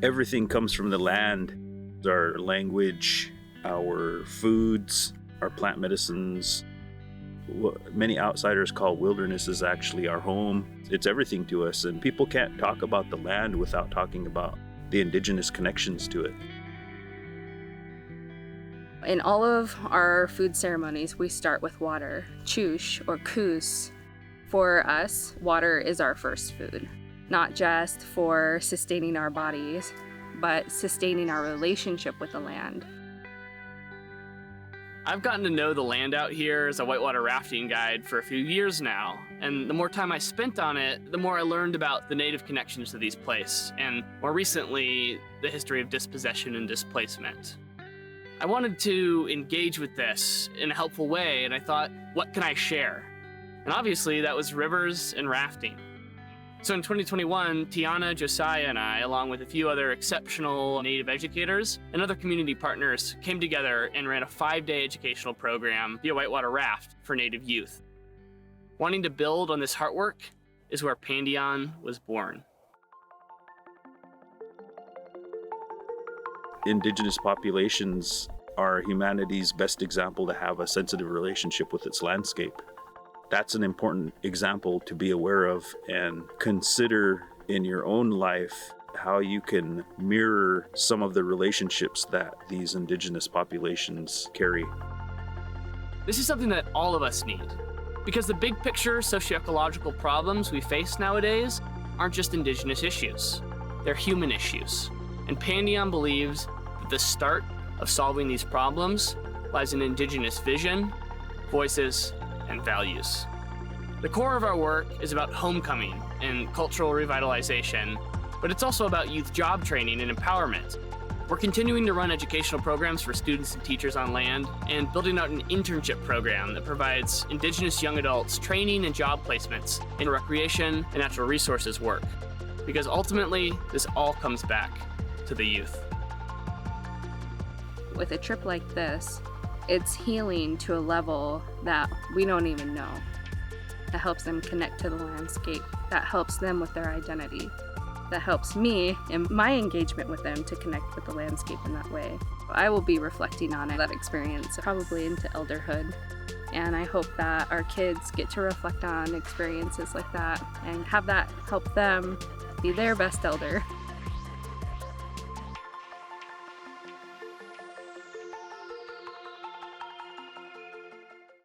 Everything comes from the land. Our language, our foods, our plant medicines. What many outsiders call wilderness is actually our home. It's everything to us, and people can't talk about the land without talking about the indigenous connections to it. In all of our food ceremonies, we start with water, chush or kus. For us, water is our first food, not just for sustaining our bodies, but sustaining our relationship with the land. I've gotten to know the land out here as a whitewater rafting guide for a few years now, and the more time I spent on it, the more I learned about the native connections to these places, and more recently, the history of dispossession and displacement. I wanted to engage with this in a helpful way, and I thought, what can I share? And obviously, that was rivers and rafting. So in 2021, Tiana, Josiah, and I, along with a few other exceptional Native educators and other community partners, came together and ran a 5-day educational program via Whitewater Raft for Native youth. Wanting to build on this heart work is where Pandion was born. Indigenous populations are humanity's best example to have a sensitive relationship with its landscape. That's an important example to be aware of and consider in your own life how you can mirror some of the relationships that these indigenous populations carry. This is something that all of us need, because the big picture socioecological problems we face nowadays aren't just indigenous issues, they're human issues. And Pandion believes that the start of solving these problems lies in indigenous vision, voices, and values. The core of our work is about homecoming and cultural revitalization, but it's also about youth job training and empowerment. We're continuing to run educational programs for students and teachers on land and building out an internship program that provides Indigenous young adults training and job placements in recreation and natural resources work. Because ultimately, this all comes back to the youth. With a trip like this, it's healing to a level that we don't even know. That helps them connect to the landscape. That helps them with their identity. That helps me in my engagement with them to connect with the landscape in that way. I will be reflecting on that experience probably into elderhood. And I hope that our kids get to reflect on experiences like that and have that help them be their best elder.